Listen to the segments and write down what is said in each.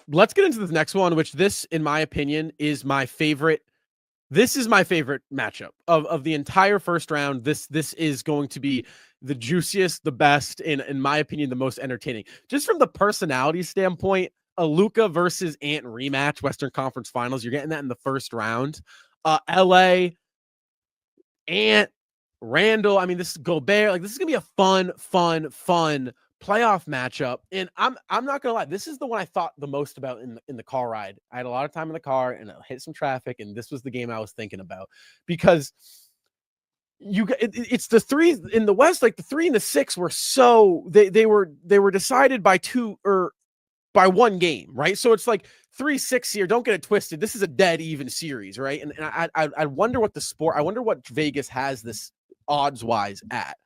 let's get into this next one, which this, in my opinion, is my favorite. This is my favorite matchup of the entire first round. This is going to be the juiciest, the best, in my opinion, the most entertaining. Just from the personality standpoint, a Luka versus Ant rematch, Western Conference Finals. You're getting that in the first round. LA, Ant, Randall. I mean, this is Gobert. Like, this is gonna be a fun playoff matchup. And I'm not gonna lie, this is the one I thought the most about in the car ride. I had a lot of time in the car and I hit some traffic, and this was the game I was thinking about because it's the three in the West. Like the 3 and the 6 were so they were decided by 2 or by 1 game, right? So it's like 3-6 here. Don't get it twisted. This is a dead even series, right? And I wonder what I wonder what Vegas has this odds wise at.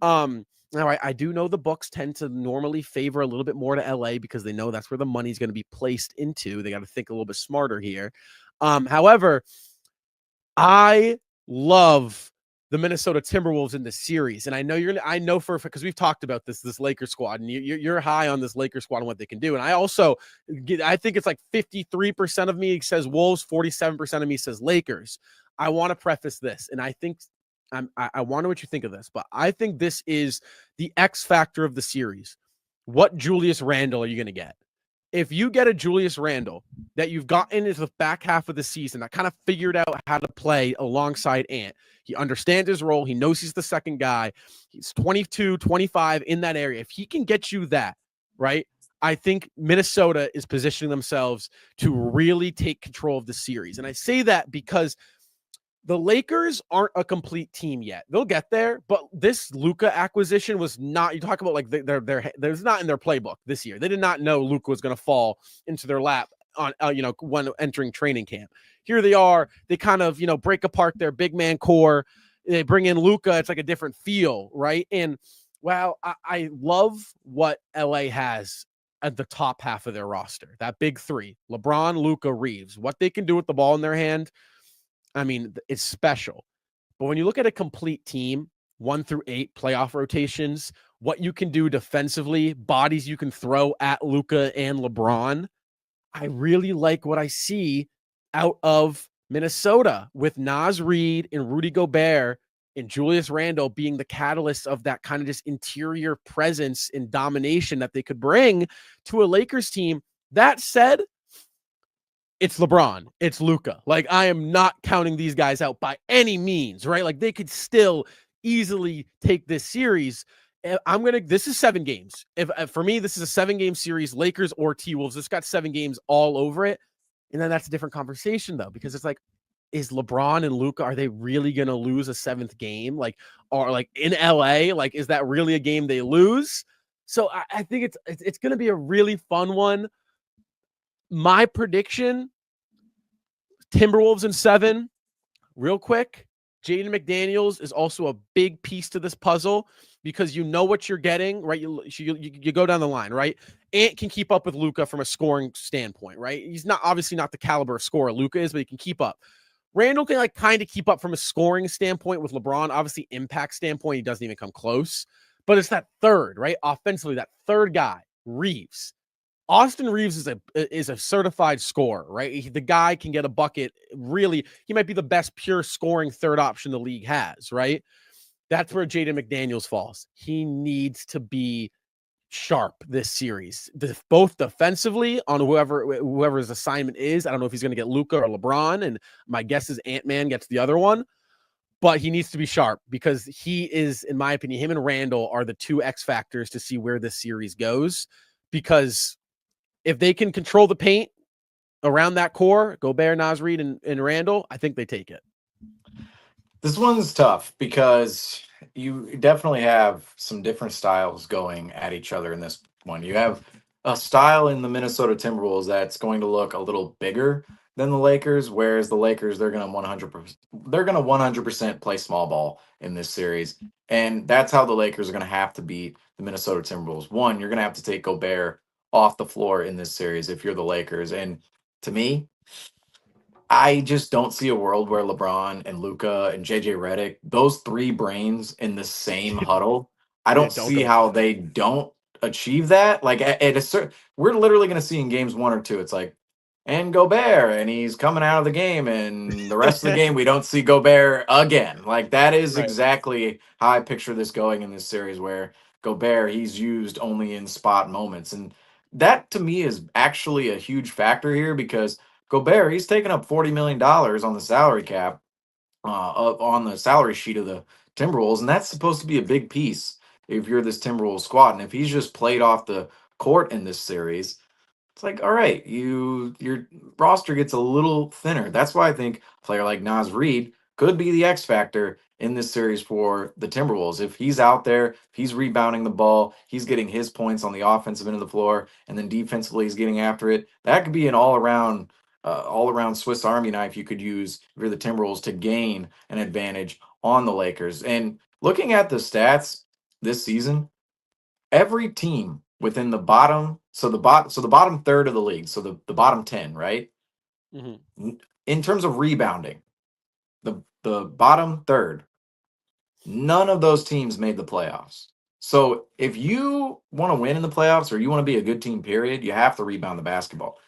Now I do know the books tend to normally favor a little bit more to LA because they know that's where the money's going to be placed into. They got to think a little bit smarter here. However, I love the Minnesota Timberwolves in the series, and I know because we've talked about this Lakers squad, and you're high on this Lakers squad and what they can do. And I think it's like 53% of me says Wolves, 47% of me says Lakers. I want to preface this, and I think I wonder what you think of this, but I think this is the X factor of the series. What Julius Randle are you going to get? If you get a Julius Randle that you've gotten into the back half of the season that kind of figured out how to play alongside Ant, he understands his role. He knows he's the second guy. He's 22, 25 in that area. If he can get you that, right, I think Minnesota is positioning themselves to really take control of the series. And I say that because the Lakers aren't a complete team yet. They'll get there, but this Luka acquisition was not. You talk about like there's not in their playbook this year. They did not know Luka was going to fall into their lap on when entering training camp. Here they are. They kind of break apart their big man core. They bring in Luka. It's like a different feel, right? And wow, I love what LA has at the top half of their roster. That big 3: LeBron, Luka, Reeves. What they can do with the ball in their hand, I mean, it's special. But when you look at a complete team, 1 through 8 playoff rotations, what you can do defensively, bodies you can throw at Luka and LeBron, I really like what I see out of Minnesota with Naz Reid and Rudy Gobert and Julius Randle being the catalyst of that kind of just interior presence and domination that they could bring to a Lakers team. That said, it's LeBron, it's Luka. Like, I am not counting these guys out by any means, right? Like, they could still easily take this series. This is 7 games. For me, this is a 7-game series, Lakers or T-Wolves. It's got 7 games all over it. And then that's a different conversation, though, because it's like, is LeBron and Luka, are they really going to lose a 7th game? Or in LA, like, is that really a game they lose? So I think it's going to be a really fun one. My prediction, Timberwolves in 7. Real quick, Jaden McDaniels is also a big piece to this puzzle because you know what you're getting, right? You go down the line, right? Ant can keep up with Luka from a scoring standpoint, right? He's obviously not the caliber of scorer Luka is, but he can keep up. Randall can kind of keep up from a scoring standpoint with LeBron. Obviously, impact standpoint, he doesn't even come close. But it's that third, right? Offensively, that third guy, Reeves. Austin Reeves is a certified scorer, right? The guy can get a bucket. Really, he might be the best pure scoring third option the league has, right? That's where Jaden McDaniels falls. He needs to be sharp this series, both defensively on whoever his assignment is. I don't know if he's going to get Luka or LeBron, and my guess is Ant-Man gets the other one. But he needs to be sharp because he is, in my opinion, him and Randall are the 2 X factors to see where this series goes. Because if they can control the paint around that core, Gobert, Naz Reid, and Randall, I think they take it. This one's tough because you definitely have some different styles going at each other in this one. You have a style in the Minnesota Timberwolves that's going to look a little bigger than the Lakers, whereas the Lakers, they're going to 100% play small ball in this series. And that's how the Lakers are going to have to beat the Minnesota Timberwolves. One, you're going to have to take Gobert off the floor in this series if you're the Lakers. And to me, I just don't see a world where LeBron and Luka and JJ Redick, those 3 brains in the same huddle, I don't see how they don't achieve that. Like at a certain, we're literally going to see in games 1 or 2. It's like, and Gobert, and he's coming out of the game, and the rest of the game we don't see Gobert again. Like that is Right. exactly how I picture this going in this series, where Gobert he's used only in spot moments, and that to me is actually a huge factor here because Gobert he's taking up $40 million on the salary cap, on the salary sheet of the Timberwolves, and that's supposed to be a big piece if you're this Timberwolves squad. And if he's just played off the court in this series, it's like, all right, your roster gets a little thinner. That's why I think a player like Naz Reid could be the X factor in this series for the Timberwolves. If he's out there, if he's rebounding the ball, he's getting his points on the offensive end of the floor, and then defensively he's getting after it. That could be an all around Swiss Army knife you could use if you're the Timberwolves to gain an advantage on the Lakers. And looking at the stats this season, every team within the bottom, so the bottom third of the league, so the bottom 10, right? Mhm. In terms of rebounding, the bottom third, none of those teams made the playoffs. So if you want to win in the playoffs or you want to be a good team, period, you have to rebound the basketball.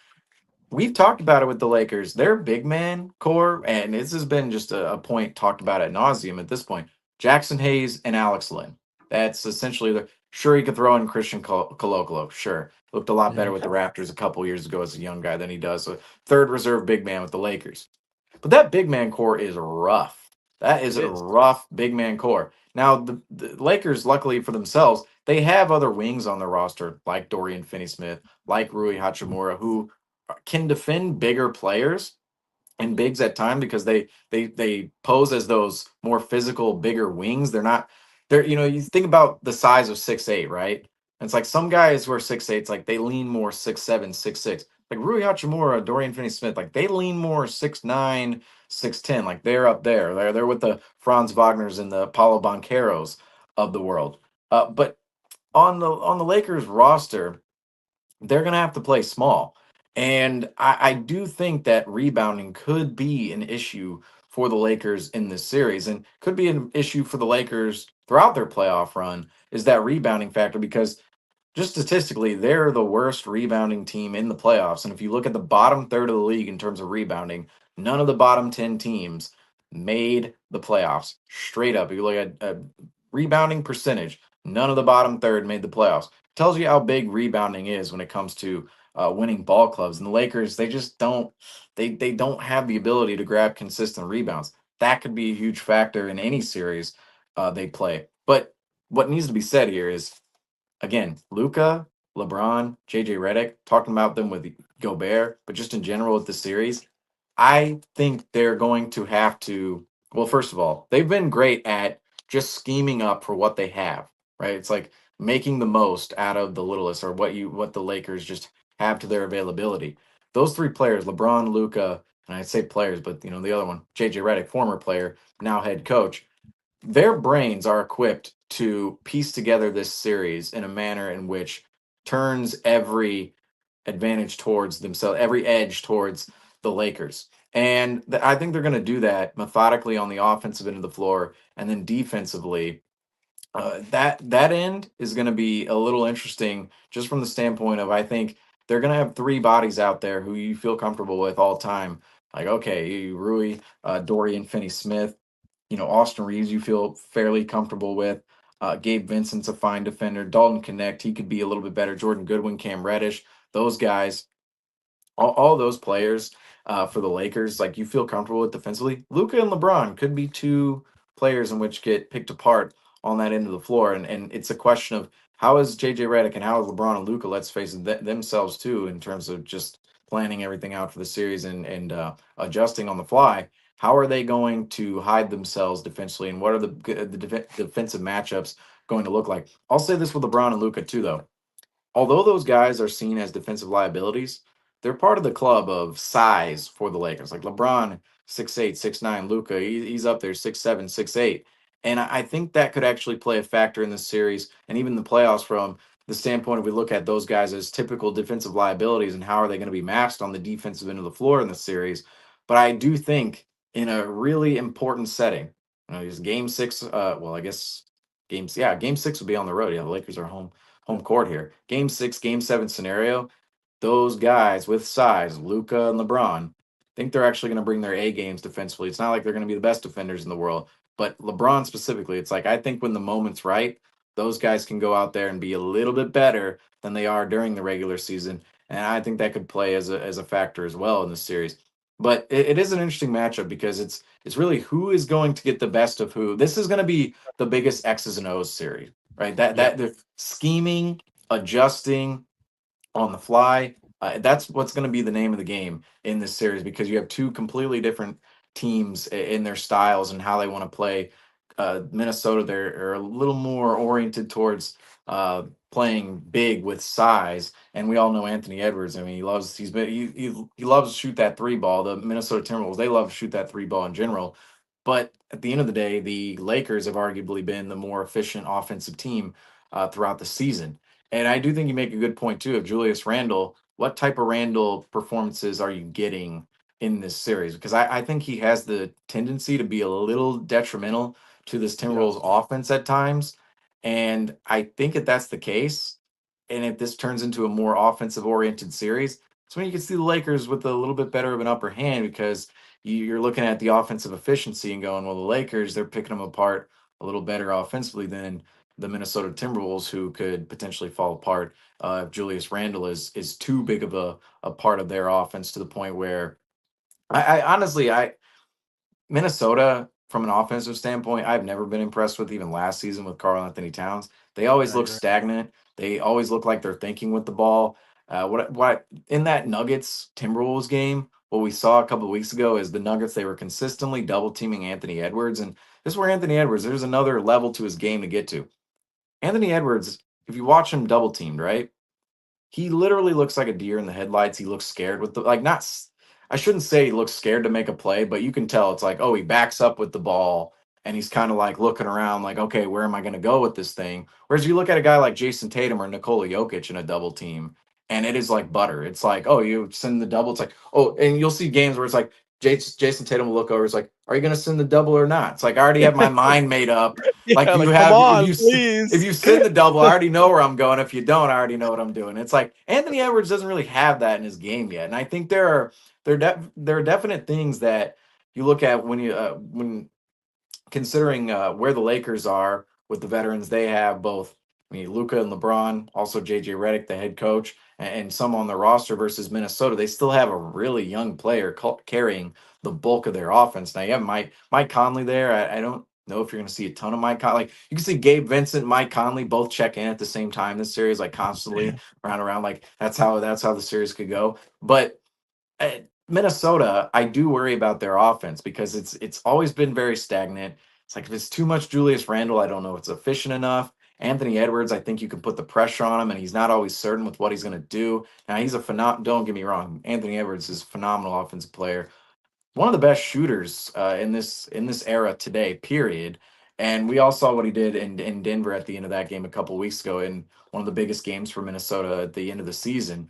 We've talked about it with the Lakers. Their big man core, and this has been just a point talked about at nauseum at this point. Jackson Hayes and Alex Lynn. That's essentially the. Sure, he could throw in Christian Kolokolo. Sure, looked a lot better with the Raptors a couple years ago as a young guy than he does a third reserve big man with the Lakers. But that big man core is rough. That is It a is. rough big man core. Now the Lakers, luckily for themselves, they have other wings on their roster like Dorian Finney-Smith, like Rui Hachimura, who can defend bigger players and Mhm. bigs at time because they pose as those more physical, bigger wings. They're you think about the size of 6'8", right? And it's like some guys who are 6'8", it's like they lean more 6'7", 6'6". Like Rui Hachimura, Dorian Finney-Smith, like they lean more 6'9", 6'10". Like they're up there. They're with the Franz Wagners and the Paulo Banqueros of the world. But on the Lakers roster, they're going to have to play small. And I do think that rebounding could be an issue for the Lakers in this series and could be an issue for the Lakers throughout their playoff run is that rebounding factor because just statistically, they're the worst rebounding team in the playoffs. And if you look at the bottom third of the league in terms of rebounding, none of the bottom 10 teams made the playoffs. Straight up. If you look at rebounding percentage, none of the bottom third made the playoffs. Tells you how big rebounding is when it comes to winning ball clubs. And the Lakers, they just don't they don't have the ability to grab consistent rebounds. That could be a huge factor in any series they play. But what needs to be said here is again, Luca, LeBron, JJ Redick, talking about them with Gobert, but just in general with the series, I think they're going to have to. Well, first of all, they've been great at just scheming up for what they have, right? It's like making the most out of the littlest or what the Lakers just have to their availability. Those three players, LeBron, Luca, and I say players, but the other one, JJ Redick, former player, now head coach, their brains are equipped to piece together this series in a manner in which turns every advantage towards themselves, every edge towards the Lakers. And I think they're going to do that methodically on the offensive end of the floor and then defensively. That end is going to be a little interesting just from the standpoint of I think they're going to have three bodies out there who you feel comfortable with all time. Like, okay, Rui, Dorian Finney-Smith, Austin Reeves, you feel fairly comfortable with. Gabe Vincent's a fine defender. Dalton Connect, he could be a little bit better. Jordan Goodwin, Cam Reddish, those guys, all those players for the Lakers, like you feel comfortable with defensively. Luca and LeBron could be two players in which get picked apart on that end of the floor. And it's a question of how is JJ Redick and how is LeBron and Luca, let's face it, themselves too, in terms of just planning everything out for the series and adjusting on the fly. How are they going to hide themselves defensively, and what are the defensive matchups going to look like? I'll say this with LeBron and Luca too, though. Although those guys are seen as defensive liabilities, they're part of the club of size for the Lakers. Like LeBron, 6'8", 6'9", Luca, he's up there 6'7", 6'8". And I think that could actually play a factor in this series and even the playoffs from the standpoint if we look at those guys as typical defensive liabilities and how are they going to be matched on the defensive end of the floor in the series. But I do think in a really important setting, is game 6, well, I guess game 6 would be on the road. Yeah, the Lakers are home home court here. Game 6, game 7 scenario, those guys with size, Luca and LeBron, think they're actually going to bring their A games defensively. It's not like they're going to be the best defenders in the world, but LeBron specifically, it's like I think when the moment's right, those guys can go out there and be a little bit better than they are during the regular season, and I think that could play as a factor as well in this series. But it is an interesting matchup because it's really who is going to get the best of who. This is going to be the biggest X's and O's series, right? Yeah. That the scheming, adjusting on the fly. That's what's going to be the name of the game in this series because you have two completely different teams in their styles and how they want to play. Minnesota, they're a little more oriented towards playing big with size, and we all know Anthony Edwards. I mean, he loves to shoot that three ball. The Minnesota Timberwolves, they love to shoot that three ball in general. But at the end of the day, the Lakers have arguably been the more efficient offensive team throughout the season. And I do think you make a good point too of Julius Randle. What type of Randle performances are you getting in this series? Because I think he has the tendency to be a little detrimental to this Timberwolves Yes. offense at times. And I think if that's the case, and if this turns into a more offensive oriented series, it's when you can see the Lakers with a little bit better of an upper hand because you're looking at the offensive efficiency and going, well, the Lakers, they're picking them apart a little better offensively than the Minnesota Timberwolves, who could potentially fall apart if Julius Randle is too big of a part of their offense to the point where I honestly I Minnesota, from an offensive standpoint, I've never been impressed with even last season with Karl Anthony Towns. They always I look agree. stagnant. They always look like they're thinking with the ball. What in that Nuggets Timberwolves game, what we saw a couple of weeks ago is the Nuggets, they were consistently double teaming Anthony Edwards. And this is where Anthony Edwards, there's another level to his game to get to. Anthony Edwards, if you watch him double teamed, right? He literally looks like a deer in the headlights. He looks scared with the like not I shouldn't say he looks scared to make a play, but you can tell it's like, oh, he backs up with the ball and he's kind of like looking around like, okay, where am I going to go with this thing? Whereas you look at a guy like Jason Tatum or Nikola Jokic in a double team and it is like butter. It's like, oh, you send the double. It's like, oh, and you'll see games where it's like Jason Tatum will look over. It's like, are you going to send the double or not? It's like I already have my mind made up. Like Yeah, you like come have on, if please. you send the double, I already know where I'm going. If you don't, I already know what I'm doing. It's like Anthony Edwards doesn't really have that in his game yet, and I think there are definite things that you look at when considering where the Lakers are with the veterans they have, both I mean Luca and LeBron, also JJ Redick, the head coach, and some on the roster versus Minnesota. They still have a really young player carrying the bulk of their offense. Now you have Mike Conley there. I don't know if you're going to see a ton of Mike Conley. Like you can see Gabe Vincent, Mike Conley both check in at the same time this series, like constantly around. Like that's how the series could go. But Minnesota, I do worry about their offense because it's always been very stagnant. It's like if it's too much Julius Randle, I don't know if it's efficient enough. Anthony Edwards, I think you can put the pressure on him, and he's not always certain with what he's going to do. Now he's a don't get me wrong, Anthony Edwards is a phenomenal offensive player, one of the best shooters in this era today. Period. And we all saw what he did in Denver at the end of that game a couple weeks ago in one of the biggest games for Minnesota at the end of the season,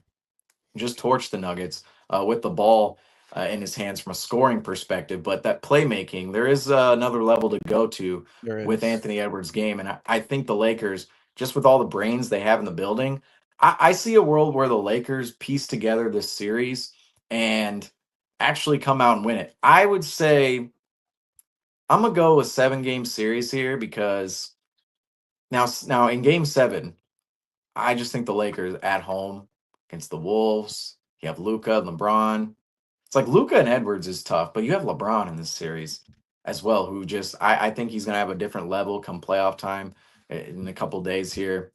just torched the Nuggets with the ball in his hands from a scoring perspective. But that playmaking, there is another level to go to There with is. Anthony Edwards' game. And I think the Lakers, just with all the brains they have in the building, I see a world where the Lakers piece together this series and actually come out and win it. I would say I'm going to go with 7 game series here because now in game 7, I just think the Lakers at home against the Wolves. You have Luca and LeBron. It's like Luca and Edwards is tough, but you have LeBron in this series as well, who just I think he's gonna have a different level come playoff time in a couple days here.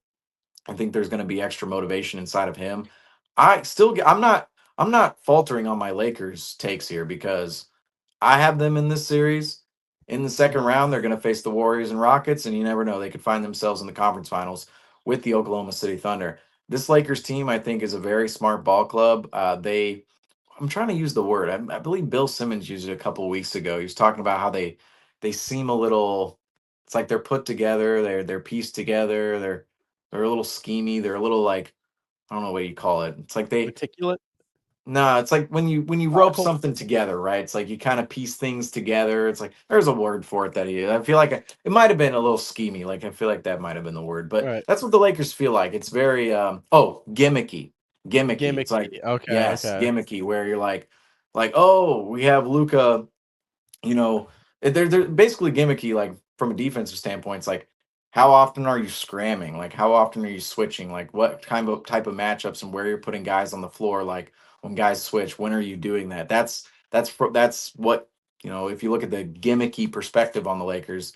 I think there's gonna be extra motivation inside of him. I'm not faltering on my Lakers takes here because I have them in this series. In the second Mhm. round, they're going to face the Warriors and Rockets, and you never know. They could find themselves in the conference finals with the Oklahoma City Thunder. This Lakers team, I think, is a very smart ball club. I'm trying to use the word. I believe Bill Simmons used it a couple of weeks ago. He was talking about how they seem a little. It's like they're put together. They're pieced together. They're a little schemy. They're a little like I don't know what you call it. It's like they Articulate. No, it's like when you rope something together, right? It's like you kind of piece things together. It's like there's a word for it that I feel like it might have been a little schemy. Like I feel like that might have been the word, but Right. that's what the Lakers feel like. It's very gimmicky, gimmicky. It's like Gimmicky. Okay. yes, Okay. gimmicky, where you're like oh we have Luca, you know, they're basically gimmicky, like from a defensive standpoint. It's like, how often are you scramming? Like, how often are you switching? Like, what kind of type of matchups and where you're putting guys on the floor? Like, when guys switch, when are you doing that? That's what if you look at the gimmicky perspective on the Lakers,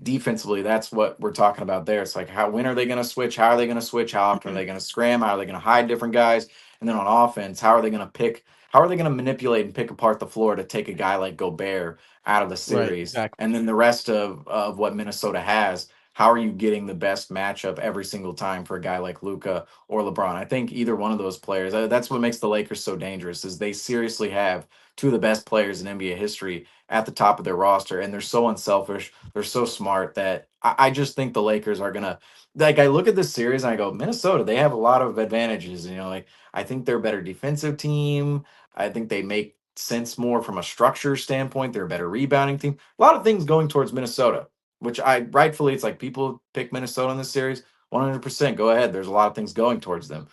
defensively, that's what we're talking about there. It's like when are they going to switch? How are they going to switch? How often are they going to scram? How are they going to hide different guys? And then on offense, how are they going to pick? How are they going to manipulate and pick apart the floor to take a guy like Gobert out of the Right. series? Exactly. And then the rest of what Minnesota has, how are you getting the best matchup every single time for a guy like Luca or LeBron? I think either one of those players, that's what makes the Lakers so dangerous, is they seriously have two of the best players in NBA history at the top of their roster, and they're so unselfish. They're so smart that I just think the Lakers are gonna, like, I look at this series and I go, Minnesota, they have a lot of advantages. Like I think they're a better defensive team. I think they make sense more from a structure standpoint. They're a better rebounding team. A lot of things going towards Minnesota, which I rightfully, it's like people pick Minnesota in this series. 100% go ahead. There's a lot of things going towards them.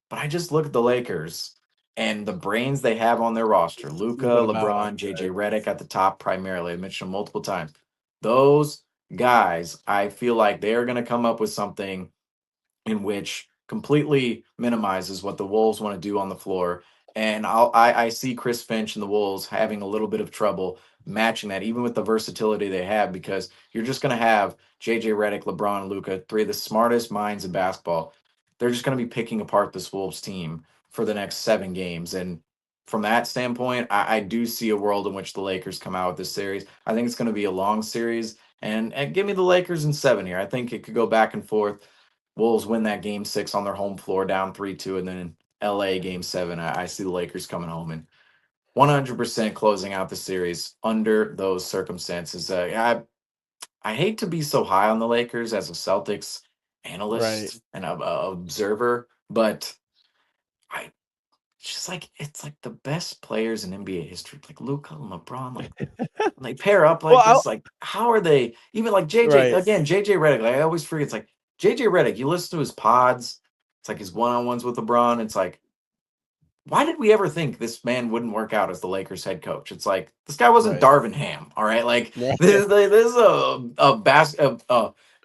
But I just look at the Lakers and the brains they have on their roster. Luca, Something about it. LeBron, JJ Redick at the top primarily. I mentioned them multiple times. Those guys, I feel like they are going to come up with something in which completely minimizes what the Wolves want to do on the floor. And I see Chris Finch and the Wolves having a little bit of trouble matching that, even with the versatility they have, because you're just going to have JJ Redick, LeBron, and Luca, three of the smartest minds in basketball. They're just going to be picking apart this Wolves team for the next 7 games. And from that standpoint, I do see a world in which the Lakers come out with this series. I think it's going to be a long series. And give me the Lakers in 7 here. I think it could go back and forth. Wolves win that game 6 on their home floor down 3-2. And then in LA game 7, I see the Lakers coming home and 100% closing out the series under those circumstances. I hate to be so high on the Lakers as a Celtics Right. analyst and observer, but I just like it's like the best players in NBA history, like Luka and LeBron, like when they pair up Well, like this, like how are they even like JJ right. again, JJ Redick, like I always forget, it's like JJ Redick, you listen to his pods, it's like his one-on-ones with LeBron, it's like, why did we ever think this man wouldn't work out as the Lakers head coach? It's like this guy wasn't Right. Darvin Ham, all right? Like Right. this is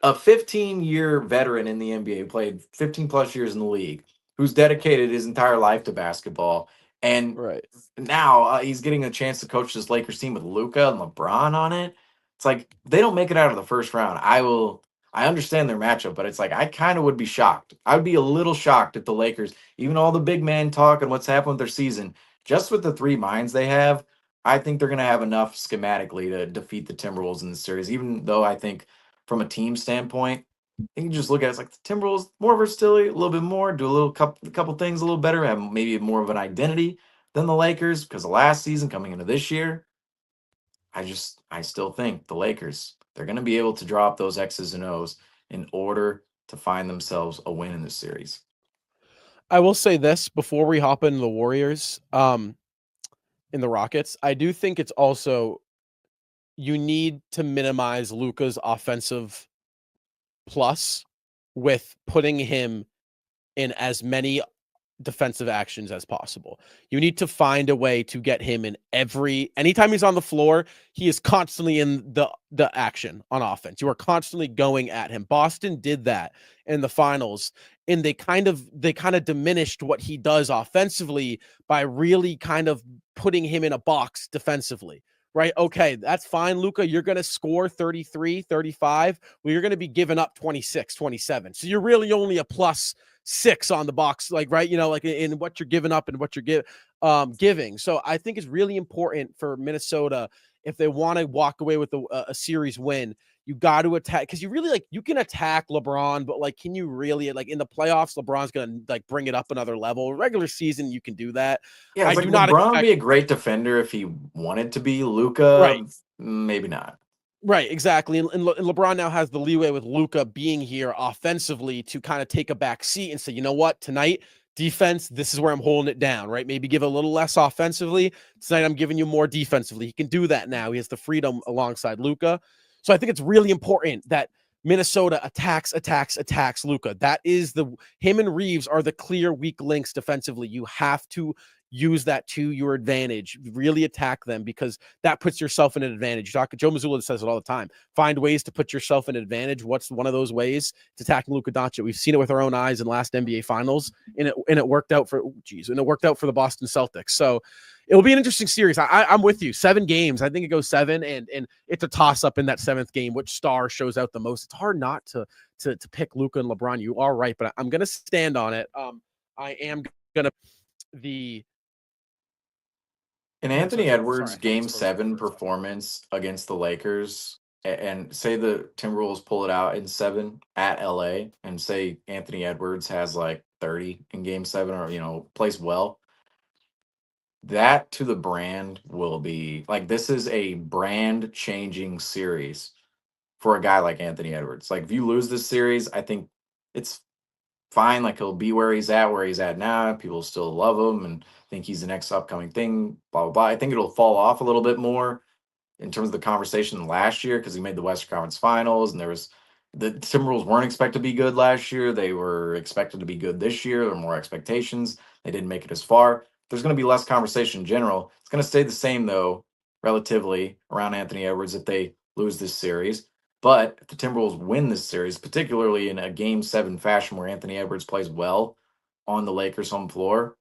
a 15-year veteran in the NBA, who played 15 plus years in the league, who's dedicated his entire life to basketball, and Right. now he's getting a chance to coach this Lakers team with Luca and LeBron on it. It's like they don't make it out of the first round. I understand their matchup, but it's like I kind of would be shocked. I would be a little shocked if the Lakers, even all the big man talk and what's happened with their season, just with the three minds they have, I think they're going to have enough schematically to defeat the Timberwolves in the series. Even though I think from a team standpoint, you can just look at it as like the Timberwolves more versatility, a little bit more, do a couple things a little better, have maybe more of an identity than the Lakers because the last season coming into this year. I still think the Lakers, they're going to be able to drop those X's and O's in order to find themselves a win in this series. I will say this before we hop into the Warriors, in the Rockets. I do think it's also you need to minimize Luka's offensive plus with putting him in as many defensive actions as possible. You need to find a way to get him in anytime he's on the floor, he is constantly in the action on offense. You are constantly going at him. Boston did that in the finals, and they kind of diminished what he does offensively by really kind of putting him in a box defensively. Right? Okay, that's fine, Luka. You're going to score 33, 35. Well, you're going to be giving up 26, 27. So you're really only a +6 on the box, like, right, like in what you're giving up and what you're giving. So I think it's really important for Minnesota, if they want to walk away with a series win, you got to attack, because you really you can attack LeBron, but can you really, in the playoffs, LeBron's gonna bring it up another level. Regular season, you can do that. Yeah, I it's like do not LeBron would expect. be a great defender if he wanted to be. Right. Luca, maybe not. Right, exactly. And LeBron now has the leeway with Luka being here offensively to kind of take a back seat and say, you know what, tonight Defense, this is where I'm holding it down, right? Maybe give a little less offensively. Tonight, I'm giving you more defensively. He can do that now. He has the freedom alongside Luka. So I think it's really important that Minnesota attacks Luka. That is him and Reeves are the clear weak links defensively. You have to use that to your advantage. Really attack them, because that puts yourself in an advantage. Joe Mazzulla says it all the time. Find ways to put yourself in an advantage. What's one of those ways? It's attacking Luka Doncic. We've seen it with our own eyes in last NBA Finals, and it worked out for the Boston Celtics. So it'll be an interesting series. I'm with you. 7 games. I think it goes 7, and it's a toss up in that 7th game. Which star shows out the most? It's hard not to pick Luka and LeBron. You are right, but I'm going to stand on it. I am going to And Anthony Edwards' Game 7 performance against the Lakers, and say the Timberwolves pull it out in 7 at LA, and say Anthony Edwards has like 30 in Game 7, or plays well. That to the brand will be like, this is a brand changing series for a guy like Anthony Edwards. Like, if you lose this series, I think it's fine. Like, he'll be where he's at now. People still love him and think he's the next upcoming thing, blah, blah, blah. I think it'll fall off a little bit more in terms of the conversation last year, because he made the Western Conference Finals, and the Timberwolves weren't expected to be good last year. They were expected to be good this year. There were more expectations. They didn't make it as far. There's going to be less conversation in general. It's going to stay the same, though, relatively, around Anthony Edwards if they lose this series. But if the Timberwolves win this series, particularly in a Game 7 fashion where Anthony Edwards plays well on the Lakers' home floor,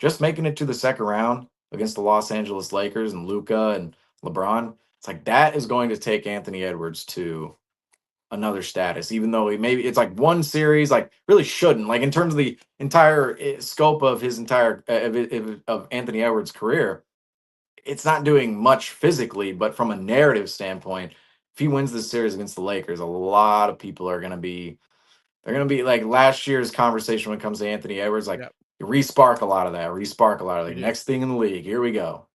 just making it to the second round against the Los Angeles Lakers and Luka and LeBron, it's like that is going to take Anthony Edwards to another status, even though it's like one series, like really shouldn't, like in terms of the entire scope of his entire of Anthony Edwards' career, it's not doing much physically, but from a narrative standpoint, if he wins this series against the Lakers, a lot of people are going to be, they're going to be like last year's conversation when it comes to Anthony Edwards, like, Yep. respark a lot of that, next thing in the league, here we go.